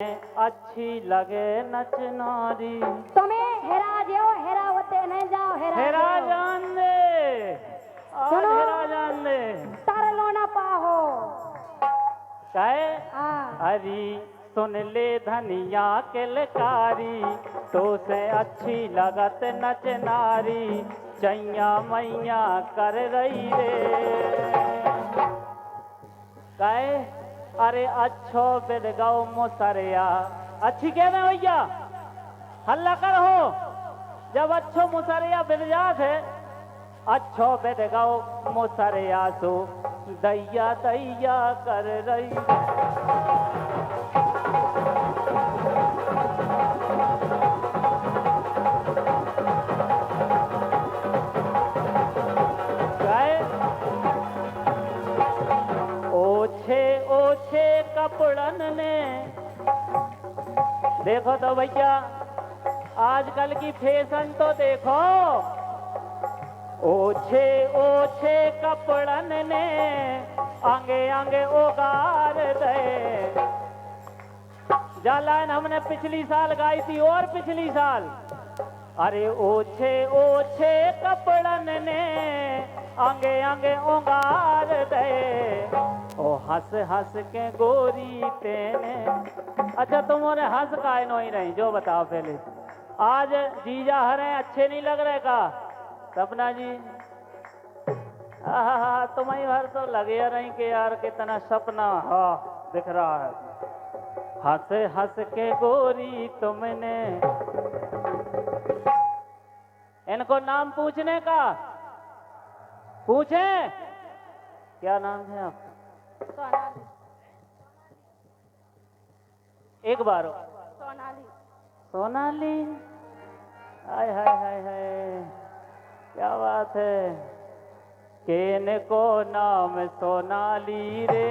अच्छी लगे नचनारी। तुम्हें हेरा जाओ हेरावते नहीं जाओ हेरा जान दे, आज सुनो। हेरा जान दे। तार लोना पाहो कहे हाँ। हरी सुन ले धनिया के लकारी, तो से अच्छी लगत नचनारी, चैया मैया कर रही रे। कहे अरे अच्छो बिद गौ मुसरिया, अच्छी कह रहे भैया हल्ला कर हो। जब अच्छो मुसरिया बिद जात है, अच्छो बिद गौ मुसरिया सो दैया दैया कर रही। ओछे ओछे कपड़न ने, देखो तो भैया आजकल की फैशन तो देखो। ओछे ओछे कपड़न ने आंगे आंगे उगार दे। जालान हमने पिछली साल गाई थी और पिछली साल। अरे ओछे ओछे कपड़न ने आंगे आंगे उगार दे। ओ हंस हंस के गोरी तेने। अच्छा तुम्हारे हंस काहे नो ही नहीं, जो बताओ पहले। आज जीजा हरे अच्छे नहीं लग रहे का सपना जी? तुम्हें हर तो लगे रही कि यार कितना सपना हाँ दिख रहा है। हंस हंस के गोरी तुमने। इनको नाम पूछने का पूछे, क्या नाम है आप? सोनाली। एक बार सोनाली। सोनाली। हाय हाय हाय हाय, क्या बात है। केन को नाम सोनाली रे,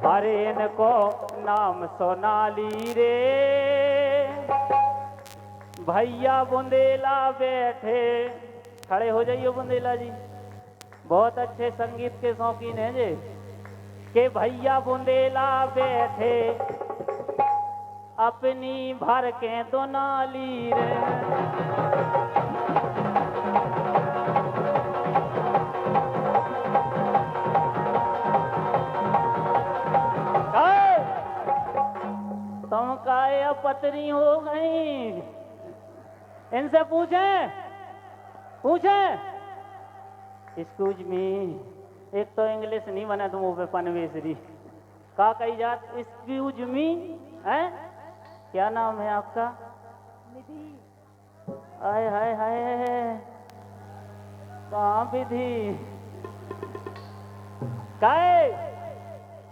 अरे इनको नाम सोनाली रे। भैया बुंदेला बैठे, खड़े हो जाइए बुंदेला जी, बहुत अच्छे संगीत के शौकीन हैं जी। के भैया बुंदेला बैठे अपनी भर के दोनाली रे। तुम काय पतरी हो गई, इनसे पूछें पूछें। एक्सक्यूज मी, एक तो इंग्लिश नहीं बना तुम पे पनवेसरी का कही जात। एक्सक्यूज मी है, क्या नाम है आपका? निधि। हाय हाय हाय, कहाँ विधि काहे?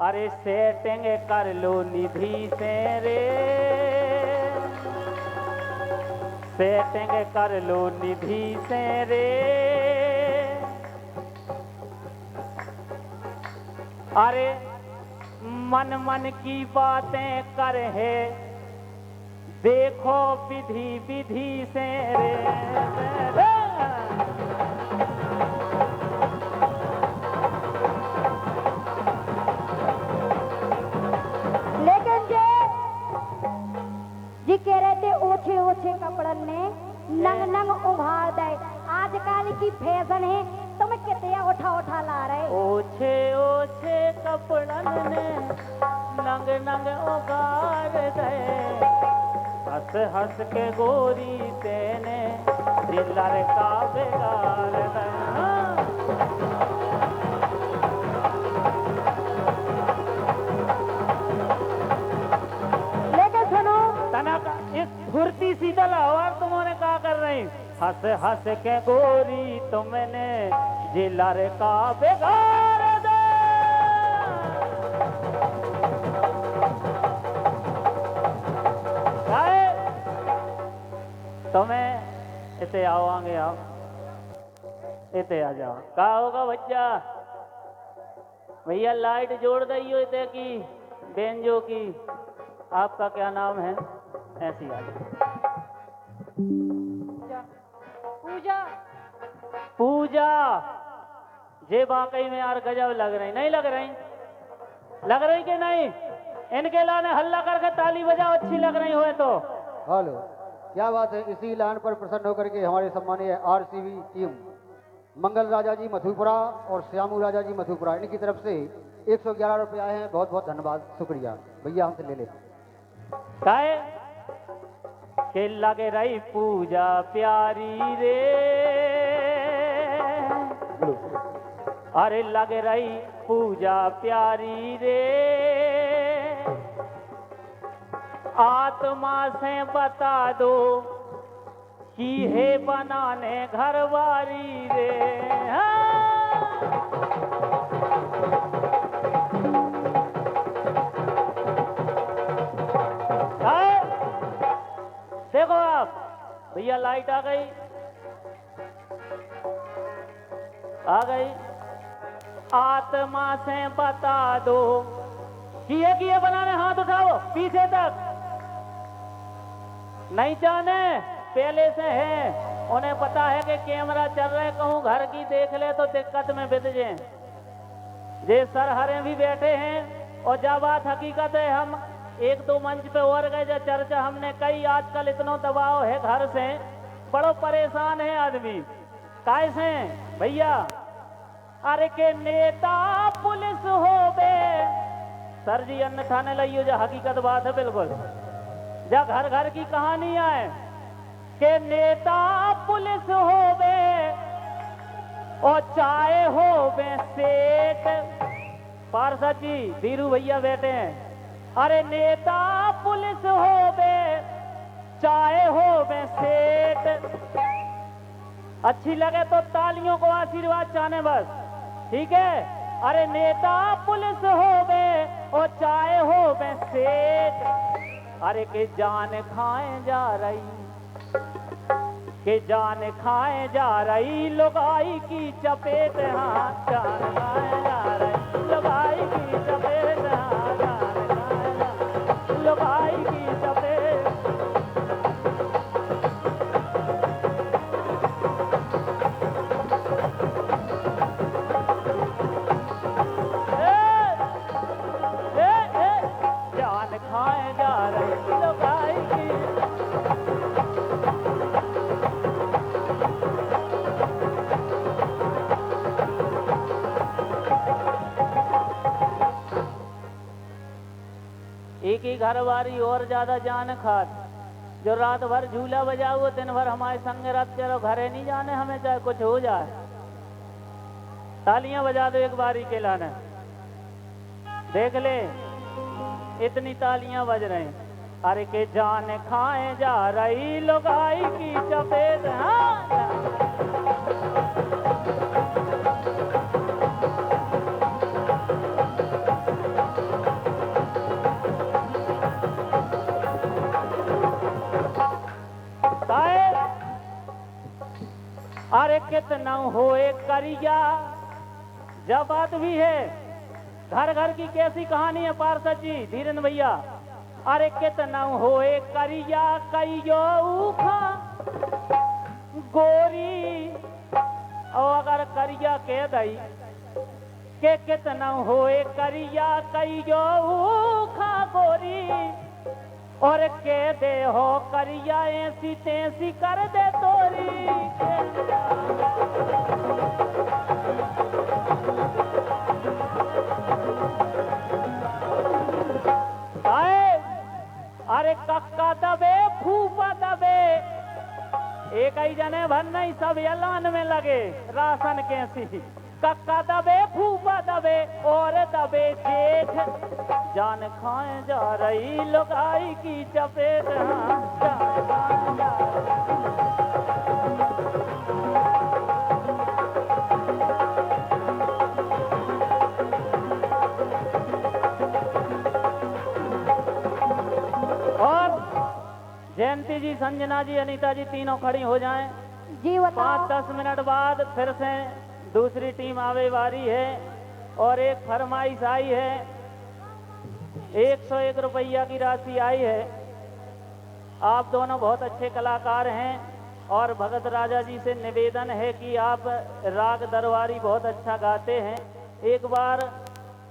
अरे सेटिंग कर लो निधि से रे, सेटिंग कर लो निधि से रे। अरे मन मन की बातें कर है, देखो विधि विधि से रे। लेकिन जी कह रहे थे ओछे ओछे कपड़न ने नंग नंग उघाड़ दे। आजकल की फैशन है, तुम कितने उठा उठा ला रहे। ओछे ओछे कपड़न ने नंग नंग उगाड़ दे। हंस हंस के गोरी तेने दिलर का बेगार दे। लेकिन सुनो तना का इस फुर्ती शीतल हवा तुमने क्या कर रही? हंस हंस के गोरी तुमने जिलर का बेगार दे। तुम्हें इते आओ, आगे आओ, इते आ जाओ। क्या होगा बच्चा? भैया लाइट जोड़ दई हो इते की बेंजो की। आपका क्या नाम है? ऐसी आ जाओ। पूजा। पूजा। जे वाकई में यार गजब लग रही, नहीं लग रही? लग रही कि नहीं? इनके लाने हल्ला करके ताली बजाओ, अच्छी लग रही हो तो। हेलो, क्या बात है। इसी लाइन पर प्रसन्न होकर के हमारे सम्मानीय आरसीबी टीम मंगल राजा जी मधुपुरा और श्यामू राजा जी मधुपुरा, इनकी तरफ से 111 रुपये आए हैं। बहुत बहुत धन्यवाद, शुक्रिया भैया, हमसे ले ले। काहे के लगे रही पूजा प्यारी रे, अरे लग रही पूजा प्यारी रे, आत्मा से बता दो कि है बनाने घरवारी रे। हाँ। देखो आप भैया, लाइट आ गई, आ गई। आत्मा से बता दो किए बनाने, हाथ उठाओ पीछे तक। नहीं जाने पहले से है, उन्हें पता है कि कैमरा चल रहे, कहूँ घर की देख ले तो दिक्कत में बित जाए। जे सरहरे भी बैठे हैं, और जब बात हकीकत है, हम एक दो मंच पे और गए, जो चर्चा हमने कई, आजकल इतना दबाव है घर से, बड़ो परेशान है आदमी। कैसे भैया? अरे के नेता पुलिस हो बे, सर जी अन्न थाने लाइयो, जो हकीकत बात है बिल्कुल, जा घर घर की कहानी है के नेता पुलिस हो बे और चाहे हो बे सेठ। पारसा जी धीरू भैया बैठे हैं। अरे नेता पुलिस हो बे चाहे हो बे सेठ, अच्छी लगे तो तालियों को आशीर्वाद चाहने बस, ठीक है। अरे नेता पुलिस हो बे और चाहे हो बे सेठ, अरे के जान खाए जा रही, के जान खाए जा रही लुगाई की चपेट, हाँ जान खाए जा रही लुगाई की चपेट, हाँ जान खाए जा लुगाई की चपेट। जान खाए जा रही लुगाई की, एक ही घर वारी और ज्यादा जान खात, जो रात भर झूला बजाओ, दिन भर हमारे संग रात चलो, घरे नहीं जाने हमें, चाहे कुछ हो जाए। तालियां बजा दो एक बारी के लाने, देख ले इतनी तालियां बज रही। अरे के जान खाए जा रही लुगाई की चपेट, हाँ अरे कितना होए करिया, जब बात भी है घर घर की कैसी कहानी है पार्षद जी धीरेन्द्र भैया। अरे कितना होए करिया कईयो उखा गोरी, और अगर करिया कह दई के कितना होए करिया कईयो उखा गोरी, और के दे हो करिया ऐसी तैसी कर दे तोरी। अरे कक्का दबे फूफा दबे, एक ही जने भर नहीं, सब ऐलान में लगे राशन कैसी। कक्का दबे फूफा दबे और दबे जेठ, जान खाए जा रही लुगाई की चपेट, हाँ जान खाए जा और जयंती जी, संजना जी, अनीता जी तीनों खड़ी हो जाएं। जी बताओ। 5-10 मिनट बाद फिर से दूसरी टीम आवे वारी है, और एक फरमाइश आई है, 101 रुपया की राशि आई है। आप दोनों बहुत अच्छे कलाकार हैं, और भगत राजा जी से निवेदन है कि आप राग दरबारी बहुत अच्छा गाते हैं, एक बार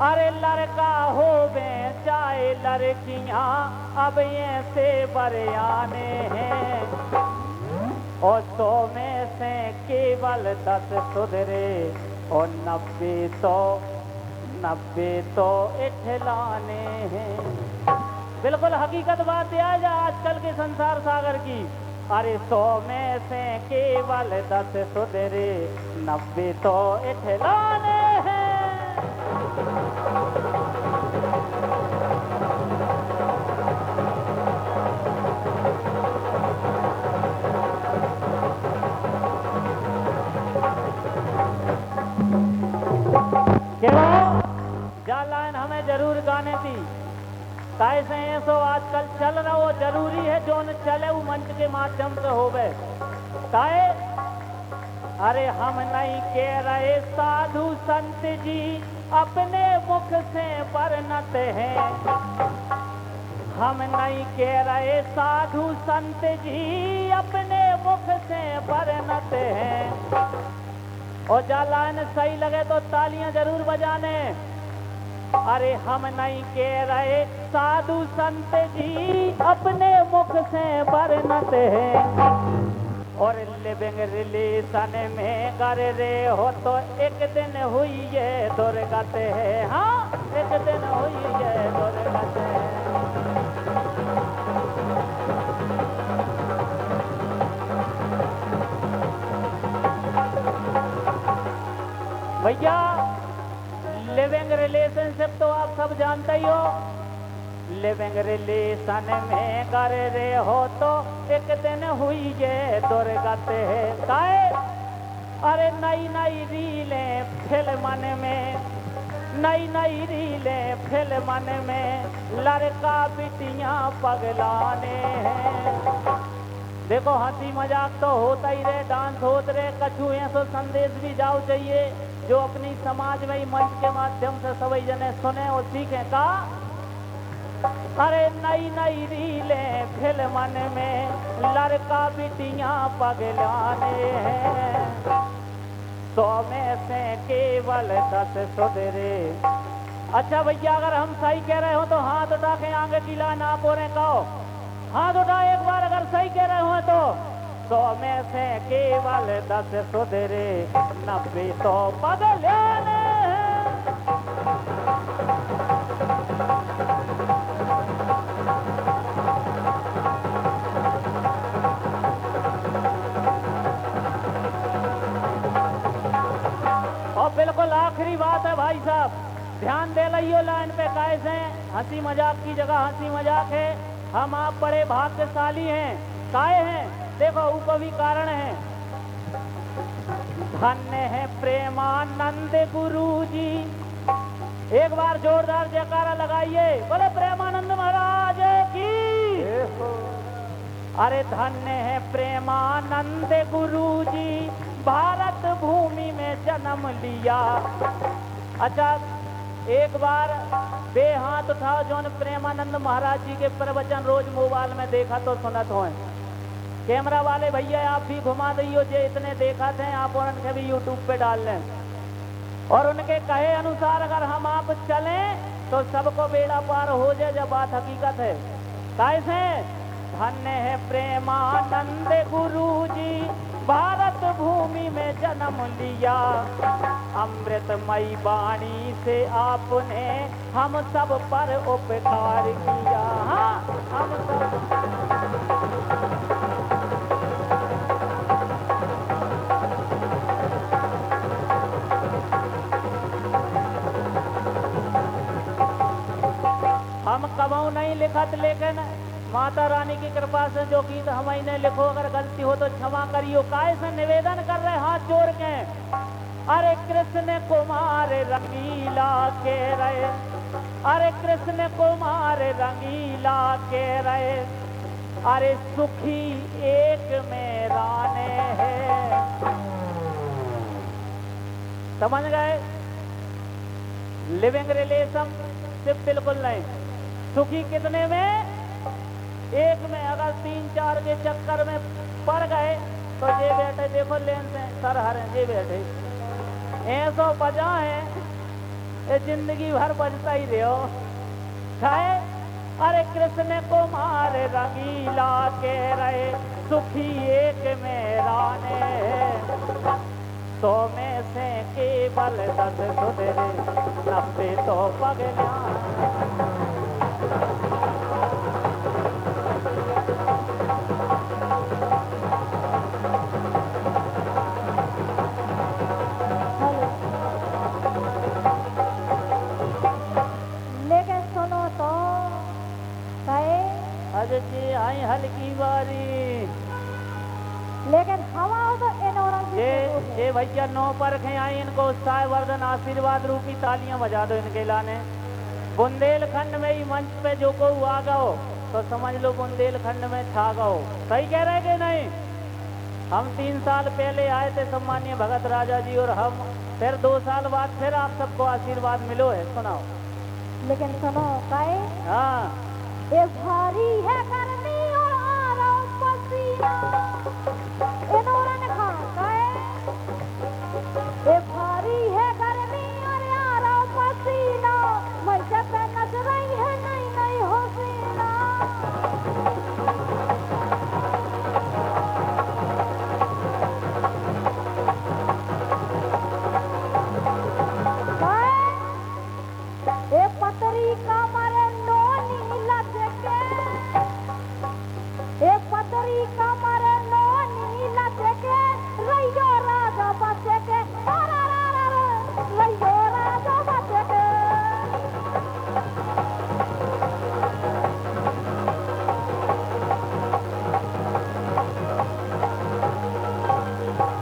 अरे लड़का हो बे चाहे लड़कियां अब ये से बरियाने हैं और 100 में से केवल 10 सुधरे और 90 तो इठलाने हैं। बिल्कुल हकीकत बात है आज आजकल के संसार सागर की। अरे 100 में से केवल 10 सुधरे 90 तो इठलाने हैं। जा लाइन हमें जरूर गाने थी कैसे हैं सो आजकल चल रहा वो जरूरी है जो न चले वो मंच के माध्यम से हो गए काहे। अरे हम नहीं कह रहे साधु संत जी अपने मुख से बरनते हैं। हम नहीं कह रहे साधु संत जी अपने मुख से बरनते हैं। और जालान सही लगे तो तालियां जरूर बजाने। अरे हम नहीं कह रहे साधु संत जी अपने मुख से बरनते हैं। और लिविंग रिलेशन में कर रहे हो तो एक दिन हुई ये दुर्गत है। हाँ एक दिन हुई ये दुर्गत है। भैया लिविंग रिलेशनशिप तो आप सब जानते ही हो। लिविंग रिलेशन में कर रहे हो तो एक दिन हुई ये दुर्गत है काहे। अरे नई नई रीलें फिल्मन में नई रीलें फिल्मन में लड़का बिटियां पगलाने हैं। देखो हंसी मजाक तो होता ही रहे, डांस होते रहे, कछु ऐसा संदेश भी जाओ चाहिए जो अपनी समाज में ही मंच के माध्यम से सभी जने सुने और सीखें का। अरे नई रीलें फिल्मन में लड़का बिटियां पगलाने हैं। 100 में से केवल 10 सुधरे। अच्छा भैया अगर हम सही कह रहे हो तो हाथ उठा के आगे की लाइन आप हो रहे कहो। हाथ उठा एक बार अगर सही कह रहे हो तो। 100 में से केवल 10 सुधरे 90 तो पगलाने हैं। और बिल्कुल आखिरी बात है भाई साहब, ध्यान दे लियो लाइन पे कैसे। हंसी मजाक की जगह हंसी मजाक है। हम आप बड़े भाग्यशाली हैं। काहे हैं देखो ऊपर भी कारण है। धन्य है प्रेमानंद गुरु जी। एक बार जोरदार जयकारा लगाइए, बोले प्रेमानंद महाराज की। अरे धन्य है प्रेमानंद गुरु जी भारत भूमि में जन्म लिया। अच्छा एक बार बेहाथ उठाओ जो प्रेमानंद महाराज जी के प्रवचन रोज मोबाइल में देखा तो सुनत हो। कैमरा वाले भैया आप भी घुमा दियो जो इतने देखा थे आप उनके भी यूट्यूब पे डाल लें। और उनके कहे अनुसार अगर हम आप चलें तो सबको बेड़ा पार हो जाए जब बात हकीकत है। कैसे धन्य है प्रेमानंद गुरु जी भारत भूमि में जन्म लिया। अमृतमयी वाणी से आपने हम सब पर उपकार किया। हाँ हम सब हम कबहू नहीं लिखत, लेकिन माता रानी की कृपा से जो गीत हम ने लिखो अगर गलती हो तो क्षमा करियो। काय से निवेदन कर रहे हाथ जोड़ के। अरे कृष्ण कुमार रंगीला के रहे, अरे कृष्ण कुमार रंगीला के रहे, अरे सुखी एक में राने हैं। समझ गए? लिविंग रिलेशन सिर्फ बिल्कुल नहीं, सुखी कितने में? एक में। अगर 3-4 के चक्कर में पड़ गए तो ये बैठे देखो लेन से सर हरे ये बैठे ऐसो बजा है ये जिंदगी भर बजता ही रहो छाए। अरे कृष्ण कुमार रंगीला के रहे सुखी एक मेरा ने, 100 में से केवल 10 सुधरे 90 तो पगला। लेकिन सुनो तो कहे, अरे जी आई हल्की बारी लेकिन हवा तो इनोरन ये भैया 9 पर आई, इनको उत्साह वर्धन आशीर्वाद रूपी तालियां बजा दो इनके लाने। बुंदेलखंड में ही मंच पे जो को आ गओ तो समझ लो बुंदेलखंड में छा गओ। सही कह रहे कि नहीं? हम 3 साल पहले आए थे सम्मानीय भगत राजा जी, और हम फिर 2 साल बाद फिर आप सबको आशीर्वाद मिलो है। सुनाओ। लेकिन सुनो कहे, हाँ ये भारी है गर्मी और आ रहा हूं पसीना, इनोरन खा कहे, ये भारी है गर्मी और आ रहा हूं पसीना, मंच पे नच रही है नई नई हसीना। ए पतरी कमर नोनी लचके, ए पतरी कमर नोनी लचके, रैयो राजा बचके, रैयो राजा बचके।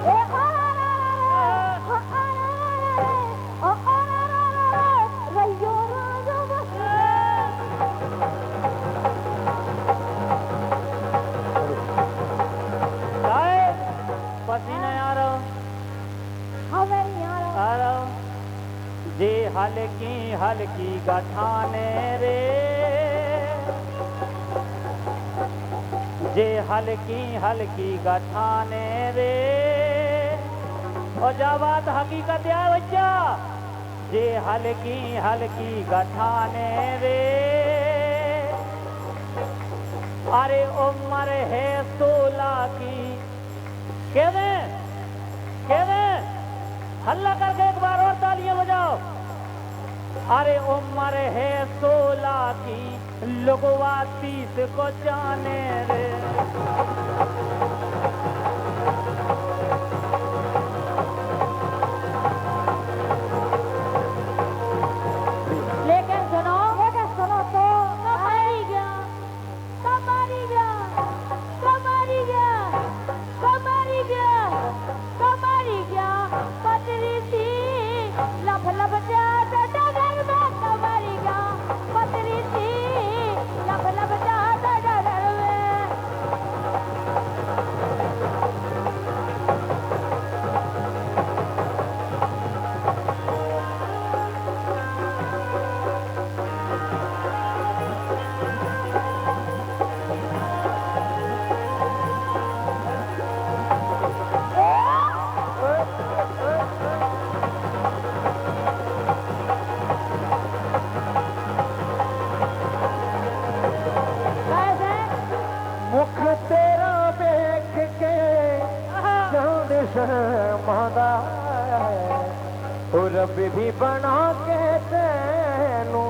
ए रैयो राजा बचके। आए पसीना आ रहा हूँ, हमें यहाँ आ रहा हूँ। जे हल्की हल्की गठाने रे, जे हल्की हल्की गठाने रे, और जा बात हकीकत है बच्चा, जे हल्की हल्की गठाने रे। अरे उम्र है 16 की, कह दें हल्ला करके एक बार और तालियां बजाओ। अरे उम्र है 16 की, लोगवा 30 को जाने रे। लेकिन सुनो तो कमारी गया, कमारी गया, कमारी गया, कमारी गया, कमारी गया, पतरी सी लब लब जाता डगर में, कमारी गया, पतरी सी लब लब जाता डगर में। कैसे? मुख तेरा देख के जान शर्मादा है, और रब भी बना के तेनू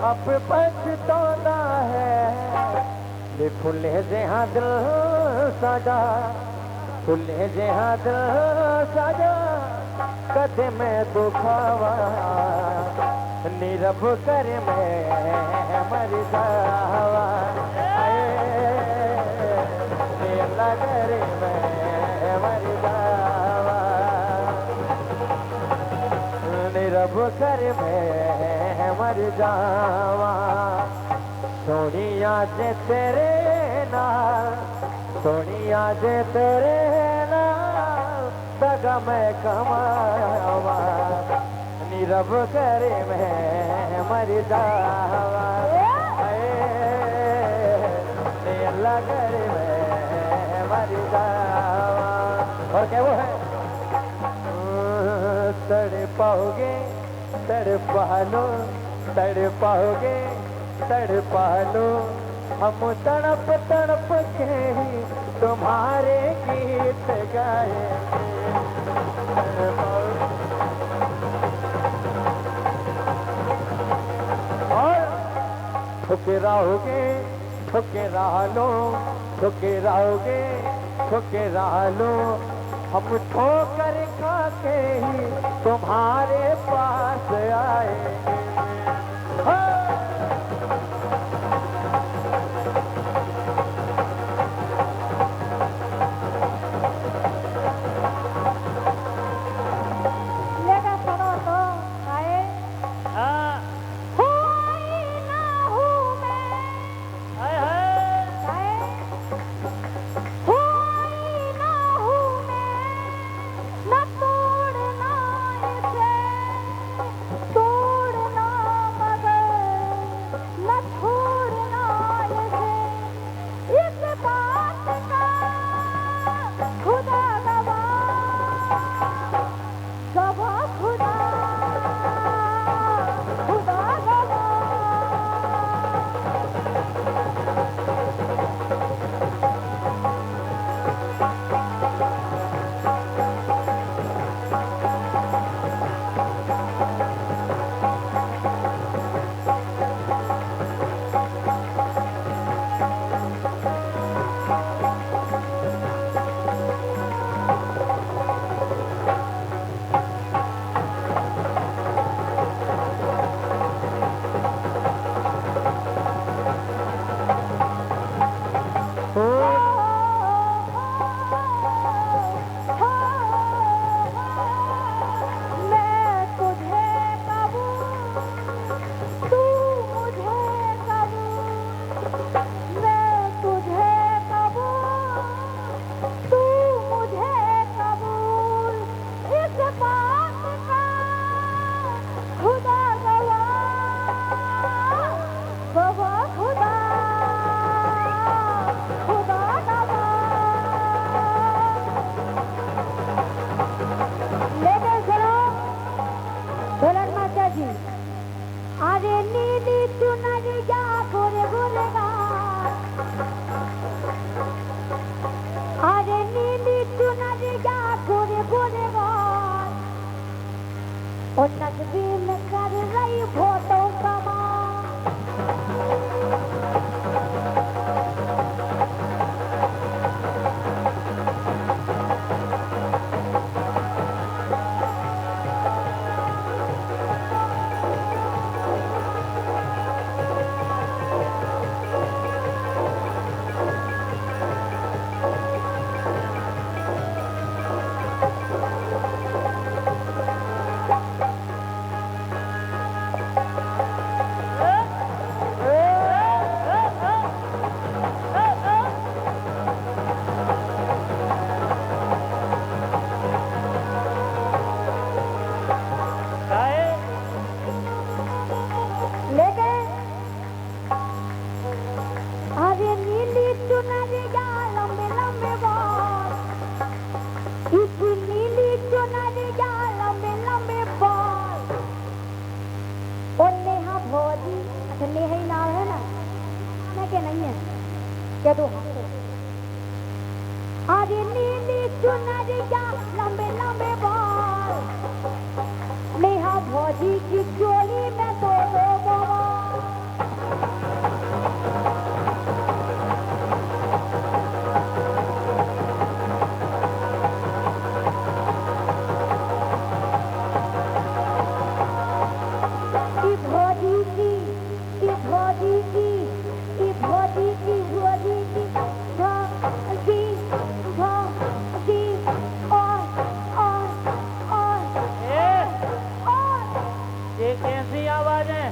अब पछताना है। ले फुले जिहा दिल साजा, फुले जिहा दिल साजा, कदे मैं दुखावा, नीरव कर मैं मर जावा। लगर मैं मर जावा, नीरव कर मैं मर जावा। सोनिया जे तेरे नाल, सोनिया जे तेरे नाल, दगा मैं कमावा, नीरव कर मैं मर जावा। लगर में मर जावा। और क्या वो है? तड़ तड़पा लो, तड़पाओगे तड़पा लो, हम तड़प तड़प के ही तुम्हारे गीत गाएंगे। और ठुकराओगे ठुकरा लो, ठुकराओगे ठुकरा लो, हम ठोकर खा के ही तुम्हारे पास आएंगे। हाँ। लेकर सुनो तो आए हाँ हूँ ना हूँ मैं हाय हाय आए हूँ ना हूँ मैं न तोड़ना इसे तोड़ना मगर न छोड़ना इसे इस बात का खुदा गवाह गवाह खुदा खुदा गवाह मैं तुझे कबूल तू मुझे कबूल मैं तुझे कबूल तू मुझे कबूल इस बात का खुदा गवाह गवाह खुदा खुदा गवाह लेकर चलो ढोलक मास्टर जी अरे नीली चुनरिया गोरे गोरे गाल अरे नीली चुनरिया गोरे गोरे गाल और तस्वीर में कर रही फोटो कमाल काहे लेके अरे नीली चुनरिया लंबे लंबे बाल इस नीली चुनरिया लंबे लंबे बाल और नेहा भौजी अच्छा नेहा ही नाम है ना मैं क्या नहीं है क्या तो अरे नीली चुनरिया लंबे लंबे बाल नेहा भौजी की चोली में दो दो बवाल ई भौजी की ई भौजी की ई भौजी की भौजी की भौजी भौजी और ये कैसी आवाज है?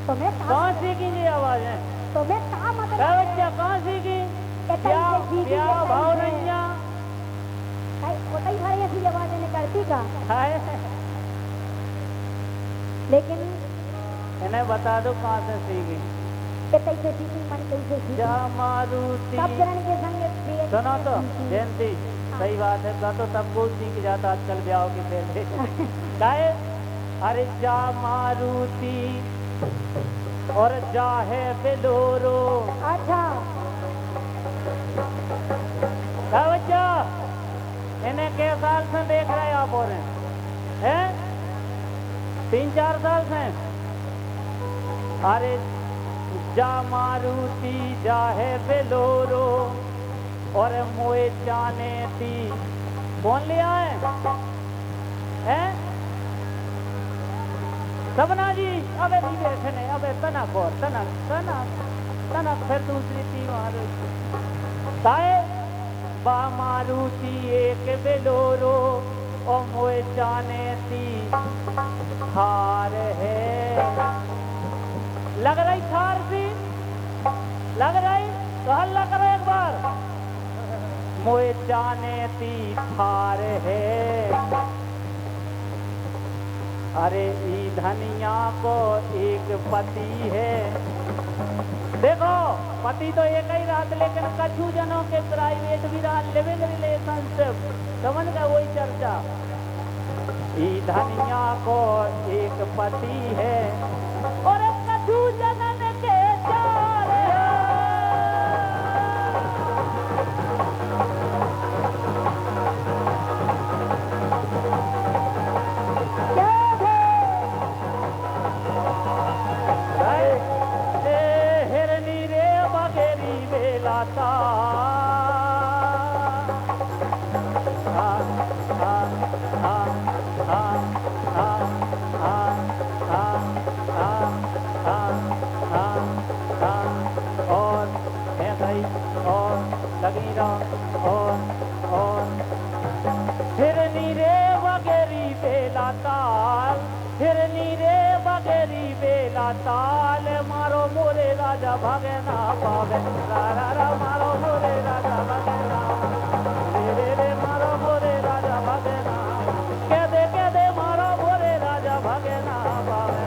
तुम्हें कौन सी की ये आवाज है? तुम्हें कहा मतलब क्या बच्चा कौन सी की? क्या क्या भाव रैया? कोई भाई ऐसी आवाजें निकलती का हाय लेकिन इन्हें बता दो कहाँ से सीखी? ये कैसे सीखी मन कैसे सीखी जा मारुति सब जन के संग प्रिय सुनो तो जयंती सही बात है का तो तब को सीख जाता आजकल ब्याह के पहले काहे अरे जा मारुति और जा है बेलोरो। अच्छा क्या बच्चा, इन्हें के साल से देख रहे आप और हैं? 3-4 साल से। अरे जा मारुति जा है बेलोरो और मोए जाने थी। कौन लिया है? सपना जी अबे नहीं बैठने, अबे तनक और तनक फिर दूसरी थी मारो ताए बा मारुति एक बेलोरो और मोए जाने थी थार है। लग रही थार सी, लग रही तो हल्ला करो एक बार। मोए जाने थी थार है। अरे ई धनिया को एक पति है। देखो पति तो एक ही रात, लेकिन कछु जनों के प्राइवेट भी रहा, लिविंग रिलेशनशिप समझ गए, वही चर्चा। ई धनिया को एक पति है और कछु जनन के चार है। हिरनी रे बगेरी बेलाता और है गई और लगी रहा और हिरनी रे बगेरी बेला ताल, हिरनी रे बगेरी बेला ताल। मारो मोरे राजा भागे ना पावे, रा मारो मोरे राजा भागे ना, रे मारो मोरे राजा भागे ना, कह दे मारो मोरे राजा भागे ना पावे।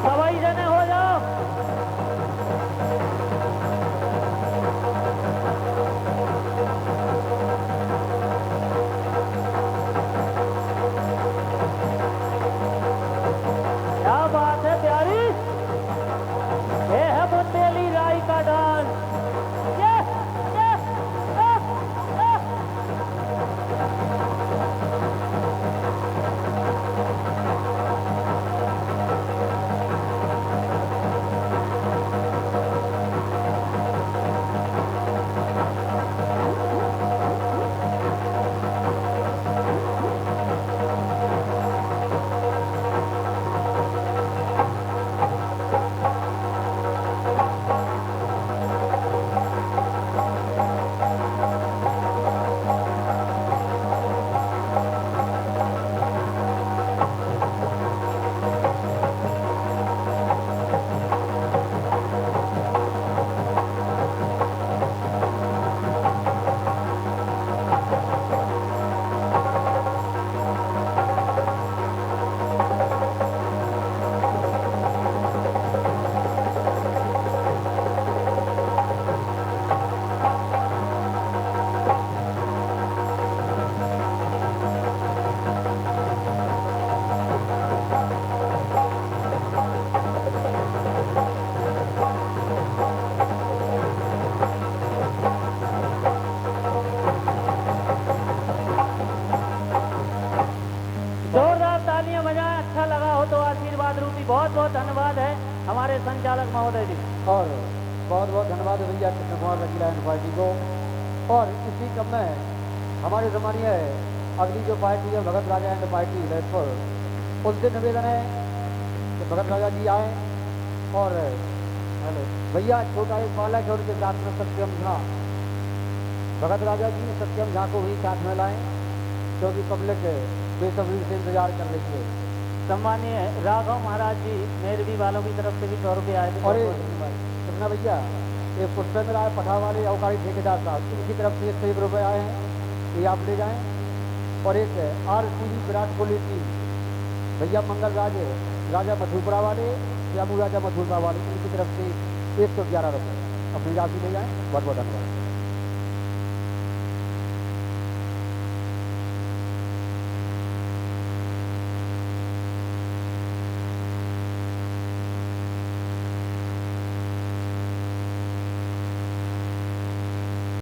सवाई जने हो जाओ। क्या बात है प्यारी, ये है बुंदेली राई का डांस। ये, बहुत बहुत धन्यवाद है हमारे संचालक महोदय जी। और बहुत बहुत धन्यवाद है भैया कृष्ण कुमार रंगीला एंड पार्टी को। और इसी क्रम में हमारे सम्मानीय अगली जो पार्टी है भगत राजा एंड पार्टी ललितपुर, उनसे निवेदन है कि भगत राजा जी आए और भैया छोटा एक बालक है उनके साथ में सत्यम झा, भगत राजा जी सत्यम झा को भी साथ में लाएं क्योंकि पब्लिक बेसब्री से इंतजार कर रही है। सम्मानीय राघव महाराज जी मेरवी वालों की तरफ से भी 100 रुपये आए थे। और कृष्णा भैया ये पुष्पेंद्र राय पठा वाले अवकारी ठेकेदार साहब इनकी तरफ से 101 रुपये आए हैं, ये आप ले जाएं। और एक RCB विराट कोहली टीम भैया मंगल राजा मधुपुरा वाले, श्यामू राजा मधुपुरा वाले, इनकी तरफ से 111 रुपये अपनी राशि ले जाएं। बहुत बहुत धन्यवाद।